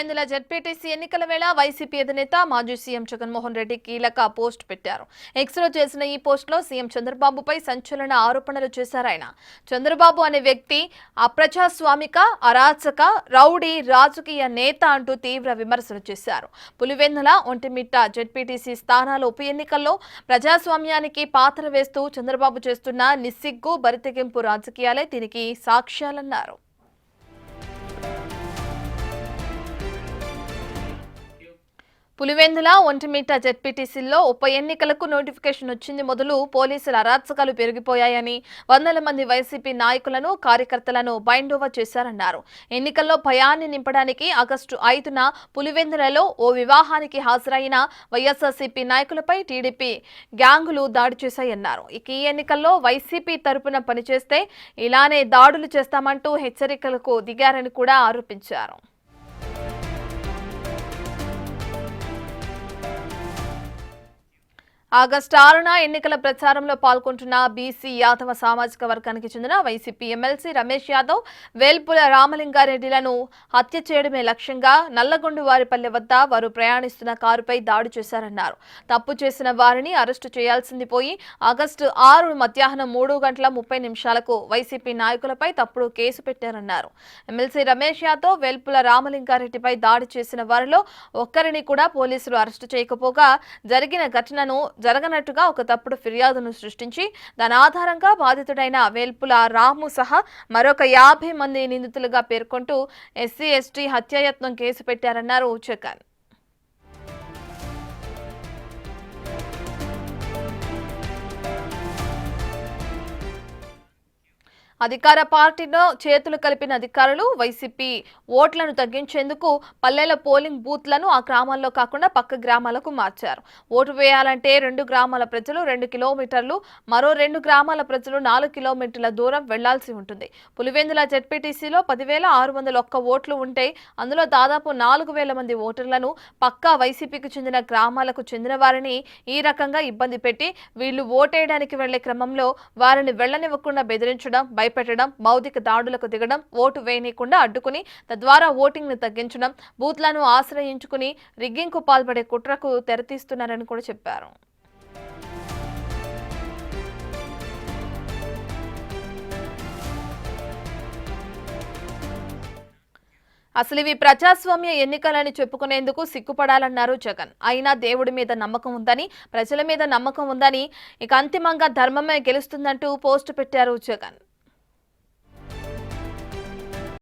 ఇందులో జెడ్పీటీసీ ఎన్నికల వేళ వైసీపీ అధినేత మాజీ సీఎం జగన్మోహన్ రెడ్డి కీలక పోస్ట్ పెట్టారు. ఎక్స్ లో చేసిన ఈ పోస్ట్ లో సీఎం చంద్రబాబుపై సంచలన ఆరోపణలు చేశారాయన. చంద్రబాబు అనే వ్యక్తి అప్రజాస్వామిక, అరాచక, రౌడీ రాజకీయ నేత అంటూ తీవ్ర విమర్శలు చేశారు. పులివెందుల, ఒంటిమిట్ట జెడ్పీటీసీ స్థానాల ఉప ఎన్నికల్లో ప్రజాస్వామ్యానికి పాత్ర వేస్తూ చంద్రబాబు చేస్తున్న నిస్సిగ్గు, బరితెగింపు రాజకీయాలే దీనికి సాక్ష్యాలన్నారు. పులివెందుల, ఒంటిమిట్ట జెడ్పీటీసీల్లో ఉప ఎన్నికలకు నోటిఫికేషన్ వచ్చింది మొదలు పోలీసుల అరాచకాలు పెరిగిపోయాయని, వందల మంది వైసీపీ నాయకులను, కార్యకర్తలను బైండ్ ఓవర్ చేశారన్నారు. ఎన్నికల్లో భయాన్ని నింపడానికి ఆగస్టు 5న పులివెందులలో ఓ వివాహానికి హాజరైన వైఎస్ఆర్సీపీ నాయకులపై టీడీపీ గ్యాంగులు దాడి చేశాయన్నారు. ఇక ఈ ఎన్నికల్లో వైసీపీ తరపున పనిచేస్తే ఇలానే దాడులు చేస్తామంటూ హెచ్చరికలకు దిగారని కూడా ఆరోపించారు. ఆగస్టు 6న ఎన్నికల ప్రచారంలో పాల్గొంటున్న బీసీ యాదవ సామాజిక వర్గానికి చెందిన వైసీపీ ఎమ్మెల్సీ రమేష్ యాదవ్, వేల్పుల రామలింగారెడ్డిలను హత్య చేయడమే లక్ష్యంగా నల్లగొండవారిపల్లె వద్ద వారు ప్రయాణిస్తున్న కారుపై దాడి చేశారన్నారు. తప్పు చేసిన వారిని అరెస్టు చేయాల్సింది పోయి ఆగస్టు 6 మధ్యాహ్నం 3:30 వైసీపీ నాయకులపై తప్పుడు కేసు పెట్టారన్నారు. ఎమ్మెల్సీ రమేష్ యాదవ్, వేల్పుల రామలింగారెడ్డిపై దాడి చేసిన వారిలో ఒక్కరిని కూడా పోలీసులు అరెస్టు చేయకపోగా జరిగిన ఘటనను జరగనట్టుగా ఒక తప్పుడు ఫిర్యాదును సృష్టించి దాని ఆధారంగా బాధితుడైన వేల్పుల రాము సహా మరొక 50 మంది నిందితులుగా పేర్కొంటూ ఎస్సీ/ఎస్టీ హత్యాయత్నం కేసు పెట్టారన్నారు జగన్. అధికార పార్టీలో చేతులు కలిపిన అధికారులు వైసీపీ ఓట్లను తగ్గించేందుకు పల్లెల పోలింగ్ బూత్లను ఆ గ్రామాల్లో కాకుండా పక్క గ్రామాలకు మార్చారు. ఓటు వేయాలంటే 2 గ్రామాల ప్రజలు 2 కిలోమీటర్లు, మరో 2 గ్రామాల ప్రజలు 4 కిలోమీటర్ల దూరం వెళ్లాల్సి ఉంటుంది. పులివెందుల జెడ్పీటీసీలో 10,601 ఓట్లు ఉంటే అందులో దాదాపు 4,000 మంది ఓటర్లను పక్కా వైసీపీకి చెందిన గ్రామాలకు చెందిన వారిని ఈ రకంగా ఇబ్బంది పెట్టి వీళ్లు ఓటేయడానికి వెళ్లే క్రమంలో వారిని వెళ్లనివ్వకుండా బెదిరించడం, భయపెట్టడం, భౌతిక దాడులకు దిగడం, ఓటు వేయనీయకుండా అడ్డుకుని తద్వారా ఓటింగ్ ను తగ్గించడం, బూత్లను ఆశ్రయించుకుని రిగ్గింగ్ కు పాల్పడే కుట్రకు తెరతీస్తున్నారని కూడా చెప్పారు. అసలు ఇవి ప్రజాస్వామ్య ఎన్నికలని చెప్పుకునేందుకు సిగ్గుపడాలన్నారు జగన్. అయినా దేవుడి మీద నమ్మకం ఉందని, ప్రజల మీద నమ్మకం ఉందని, ఇక అంతిమంగా ధర్మమే గెలుస్తుందంటూ పోస్టు పెట్టారు జగన్.